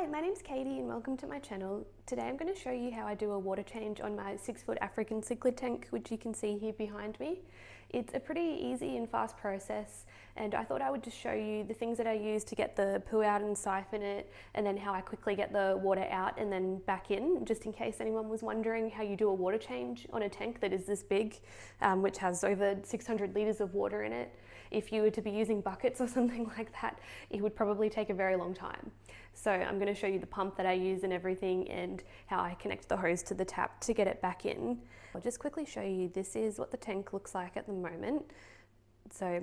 Hi, my name's Katie and welcome to my channel. Today I'm going to show you how I do a water change on my 6-foot African Cichlid tank, which you can see here behind me. It's a pretty easy and fast process, and I thought I would just show you the things that I use to get the poo out and siphon it, and then how I quickly get the water out and then back in, just in case anyone was wondering how you do a water change on a tank that is this big, which has over 600 litres of water in it. If you were to be using buckets or something like that, it would probably take a very long time. So I'm going to show you the pump that I use and everything, and how I connect the hose to the tap to get it back in. I'll just quickly show you, this is what the tank looks like at the moment. So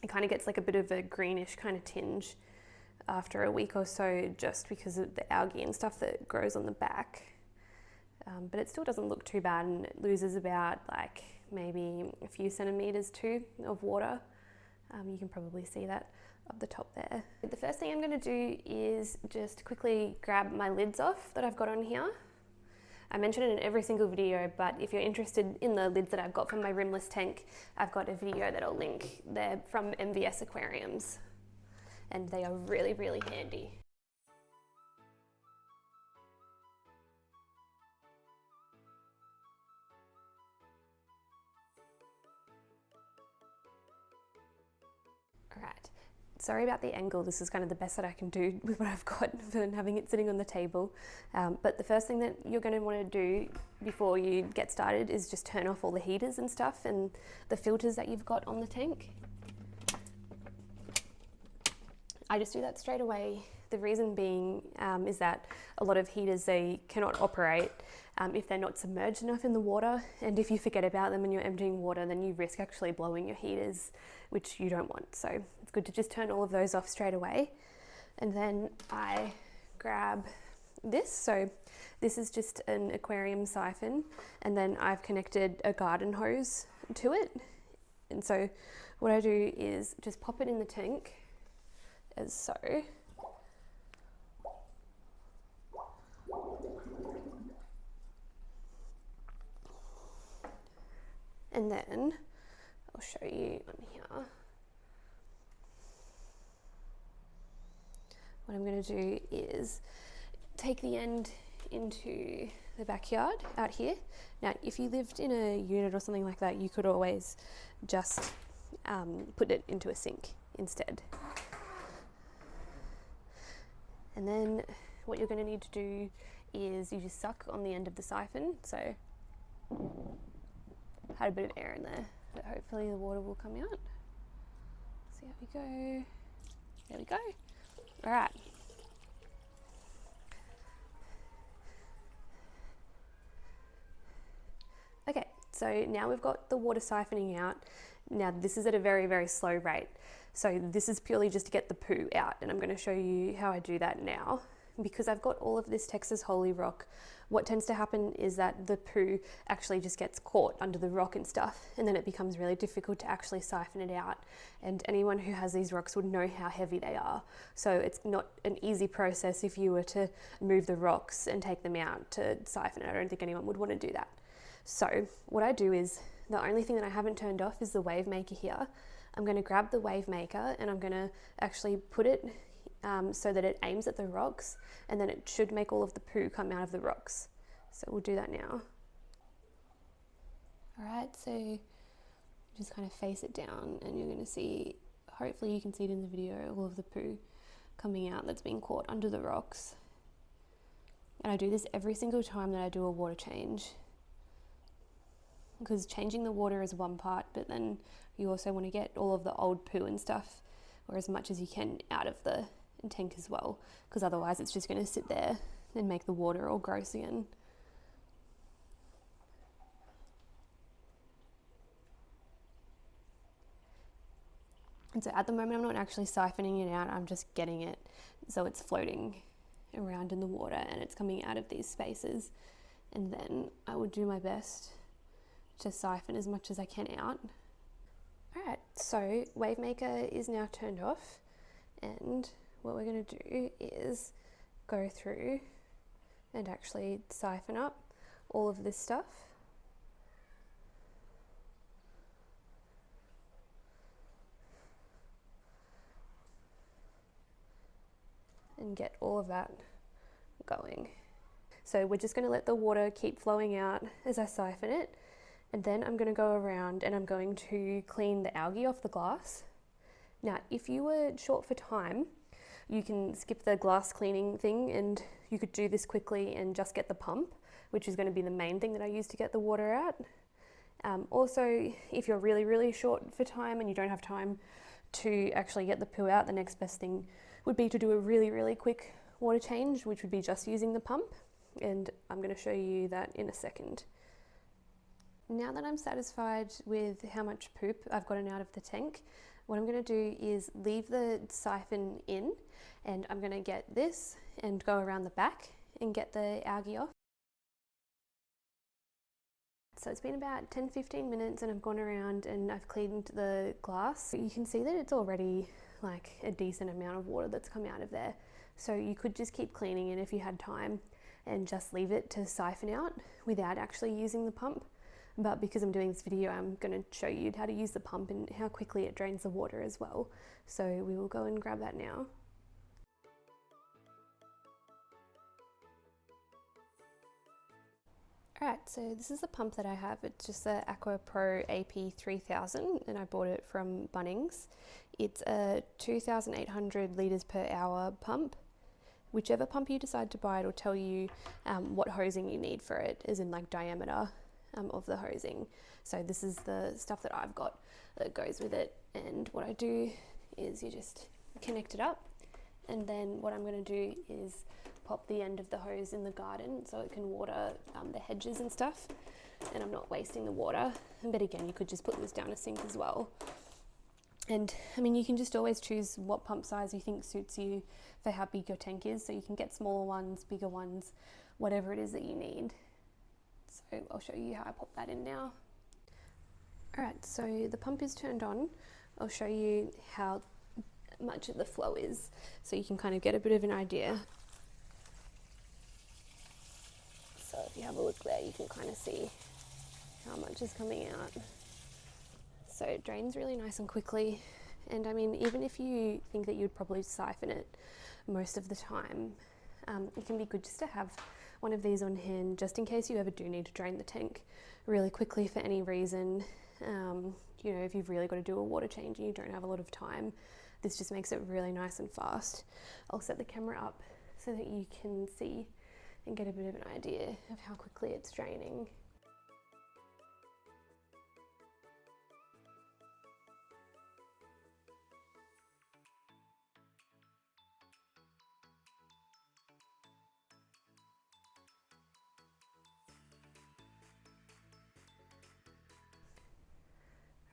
it kind of gets like a bit of a greenish kind of tinge after a week or so, just because of the algae and stuff that grows on the back. But it still doesn't look too bad, and it loses about like maybe a few centimeters too of water. You can probably see that up the top there. The first thing I'm going to do is just quickly grab my lids off that I've got on here. I mention it in every single video, but if you're interested in the lids that I've got from my rimless tank, I've got a video that I'll link. They're from MVS aquariums, and they are really, really handy. Alright, sorry about the angle, this is kind of the best that I can do with what I've got for having it sitting on the table. But the first thing that you're going to want to do before you get started is just turn off all the heaters and stuff and the filters that you've got on the tank. I just do that straight away. The reason being is that a lot of heaters, they cannot operate if they're not submerged enough in the water, and if you forget about them and you're emptying water, then you risk actually blowing your heaters, which you don't want. So it's good to just turn all of those off straight away. And then I grab this. So this is just an aquarium siphon, and then I've connected a garden hose to it. And so what I do is just pop it in the tank as so. And then I'll show you on here. What I'm going to do is take the end into the backyard out here. Now, if you lived in a unit or something like that, you could always just put it into a sink instead. And then what you're going to need to do is you just suck on the end of the siphon. So had a bit of air in there, but hopefully the water will come out. See how we go. There we go. All right. Okay, so now we've got the water siphoning out. Now this is at a very, very slow rate. So this is purely just to get the poo out, and I'm going to show you how I do that now. Because I've got all of this Texas Holy Rock, what tends to happen is that the poo actually just gets caught under the rock and stuff, and then it becomes really difficult to actually siphon it out. And anyone who has these rocks would know how heavy they are. So it's not an easy process if you were to move the rocks and take them out to siphon it. I don't think anyone would want to do that. So what I do is, the only thing that I haven't turned off is the wave maker here. I'm going to grab the wave maker and I'm going to actually put it so that it aims at the rocks, and then it should make all of the poo come out of the rocks. So we'll do that now. All right, so just kind of face it down and you're going to see, hopefully you can see it in the video, all of the poo coming out that's being caught under the rocks. And I do this every single time that I do a water change, because changing the water is one part, but then you also want to get all of the old poo and stuff, or as much as you can, out of the tank as well, because otherwise it's just going to sit there and make the water all gross again. And so at the moment I'm not actually siphoning it out, I'm just getting it so it's floating around in the water and it's coming out of these spaces, and then I would do my best to siphon as much as I can out. Alright, so wave maker is now turned off, and what we're going to do is go through and actually siphon up all of this stuff. and get all of that going. So we're just going to let the water keep flowing out as I siphon it, and then I'm going to go around and I'm going to clean the algae off the glass. Now, if you were short for time, you can skip the glass cleaning thing and you could do this quickly and just get the pump, which is going to be the main thing that I use to get the water out. Also, if you're really short for time and you don't have time to actually get the poo out, the next best thing would be to do a really quick water change, which would be just using the pump. And I'm going to show you that in a second. Now that I'm satisfied with how much poop I've gotten out of the tank, what I'm going to do is leave the siphon in, and I'm going to get this and go around the back and get the algae off. So it's been about 10-15 minutes and I've gone around and I've cleaned the glass. You can see that it's already like a decent amount of water that's come out of there. So you could just keep cleaning it if you had time and just leave it to siphon out without actually using the pump. But because I'm doing this video, I'm going to show you how to use the pump and how quickly it drains the water as well. So we will go and grab that now. Alright, so this is the pump that I have. It's just the Aqua Pro AP 3000 and I bought it from Bunnings. It's a 2,800 litres per hour pump. Whichever pump you decide to buy, it'll tell you what hosing you need for it, as in like diameter of the hosing. So this is the stuff that I've got that goes with it, and what I do is you just connect it up, and then what I'm going to do is pop the end of the hose in the garden so it can water the hedges and stuff, and I'm not wasting the water. But again, you could just put this down a sink as well. And I mean, you can just always choose what pump size you think suits you for how big your tank is, so you can get smaller ones, bigger ones, whatever it is that you need. So I'll show you how I pop that in now. Alright, so the pump is turned on. I'll show you how much of the flow is, so you can kind of get a bit of an idea. So if you have a look there, you can kind of see how much is coming out. So it drains really nice and quickly, and I mean, even if you think that you'd probably siphon it most of the time, it can be good just to have one of these on hand just in case you ever do need to drain the tank really quickly for any reason. You know, if you've really got to do a water change and you don't have a lot of time, this just makes it really nice and fast. I'll set the camera up so that you can see and get a bit of an idea of how quickly it's draining.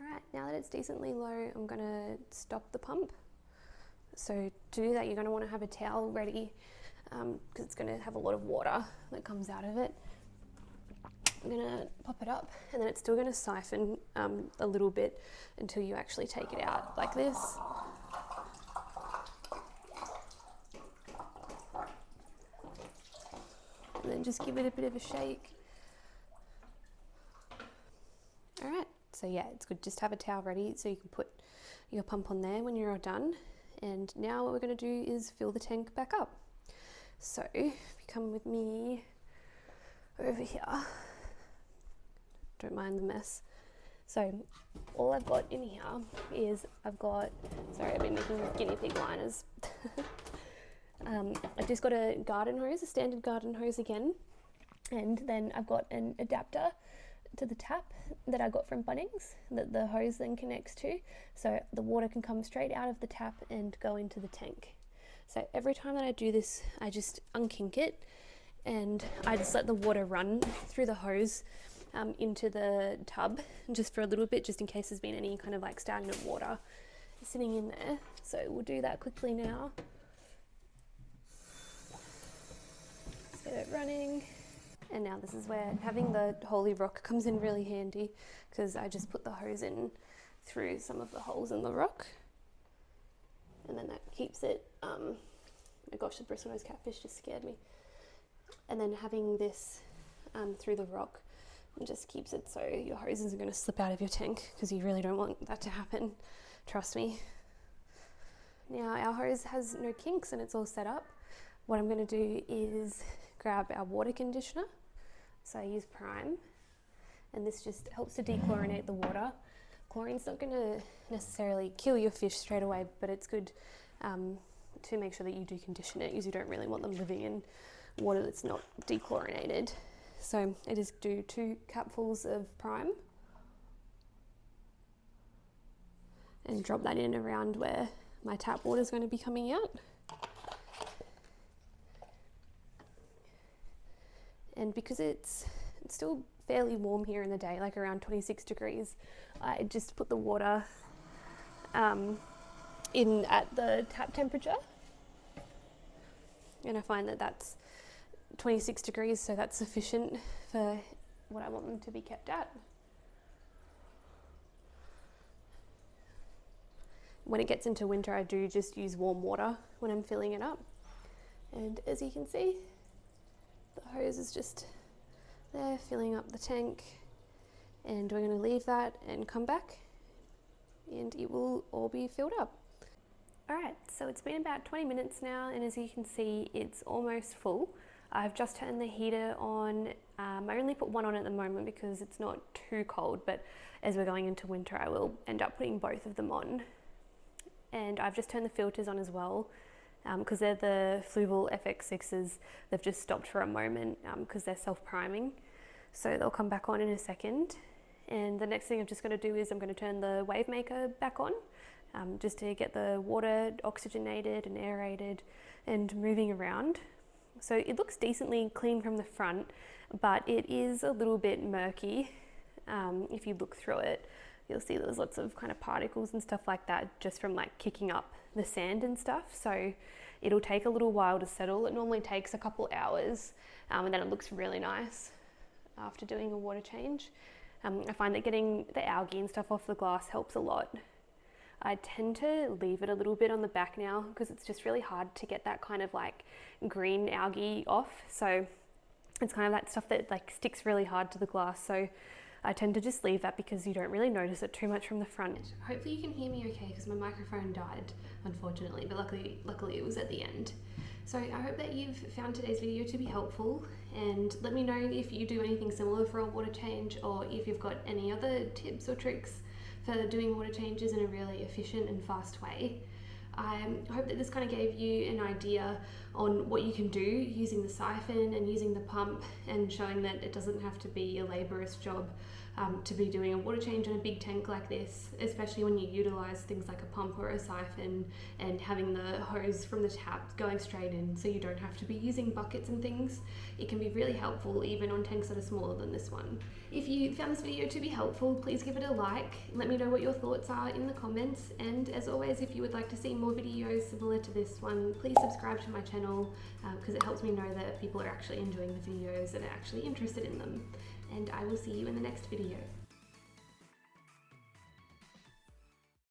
Alright, now that it's decently low, I'm going to stop the pump. So to do that, you're going to want to have a towel ready because it's going to have a lot of water that comes out of it. I'm going to pop it up, and then it's still going to siphon a little bit until you actually take it out like this. And then just give it a bit of a shake. Alright. So yeah, it's good just to have a towel ready so you can put your pump on there when you're all done. And now what we're going to do is fill the tank back up. So if you come with me over here, don't mind the mess. So all I've got in here is I've been making guinea pig liners. I've just got a garden hose, a standard garden hose again, and then I've got an adapter to the tap that I got from Bunnings that the hose then connects to, so the water can come straight out of the tap and go into the tank. So every time that I do this, I just unkink it and I just let the water run through the hose into the tub just for a little bit, just in case there's been any kind of like stagnant water sitting in there. So we'll do that quickly now. Let's get it running. And now this is where having the holy rock comes in really handy, because I just put the hose in through some of the holes in the rock, and then that keeps it, oh my gosh, the bristlenose catfish just scared me. And then having this through the rock just keeps it so your hoses are going to slip out of your tank, because you really don't want that to happen, trust me. Now our hose has no kinks and it's all set up, What I'm going to do is grab our water conditioner. So I use Prime, and this just helps to dechlorinate the water. Chlorine's not going to necessarily kill your fish straight away, but it's good to make sure that you do condition it, because you don't really want them living in water that's not dechlorinated. So I just do 2 cupfuls of Prime and drop that in around where my tap water is going to be coming out. And because it's still fairly warm here in the day, like around 26 degrees, I just put the water in at the tap temperature. And I find that that's 26 degrees, so that's sufficient for what I want them to be kept at. When it gets into winter, I do just use warm water when I'm filling it up. And as you can see, the hose is just there filling up the tank, and we're going to leave that and come back and it will all be filled up. Alright, so it's been about 20 minutes now, and as you can see, it's almost full. I've just turned the heater on. I only put one on at the moment because it's not too cold, but as we're going into winter I will end up putting both of them on. And I've just turned the filters on as well, because they're the Fluval FX6s. They've just stopped for a moment because they're self-priming, so they'll come back on in a second. And the next thing I'm just going to do is I'm going to turn the wave maker back on, just to get the water oxygenated and aerated and moving around. So it looks decently clean from the front, but it is a little bit murky. If you look through it, you'll see there's lots of kind of particles and stuff like that just from like kicking up the sand and stuff. So it'll take a little while to settle. It normally takes a couple hours, and then it looks really nice after doing a water change. I find that getting the algae and stuff off the glass helps a lot. I tend to leave it a little bit on the back now because it's just really hard to get that kind of like green algae off. So it's kind of that stuff that like sticks really hard to the glass. So I tend to just leave that because you don't really notice it too much from the front. Hopefully you can hear me okay, because my microphone died, unfortunately, but luckily it was at the end. So I hope that you've found today's video to be helpful, and let me know if you do anything similar for a water change, or if you've got any other tips or tricks for doing water changes in a really efficient and fast way. I hope that this kind of gave you an idea on what you can do using the siphon and using the pump, and showing that it doesn't have to be a laborious job to be doing a water change on a big tank like this, especially when you utilize things like a pump or a siphon and having the hose from the tap going straight in, so you don't have to be using buckets and things. It can be really helpful even on tanks that are smaller than this one. If you found this video to be helpful, please give it a like. Let me know what your thoughts are in the comments, and as always, if you would like to see more videos similar to this one, please subscribe to my channel, because it helps me know that people are actually enjoying the videos and are actually interested in them. And I will see you in the next video.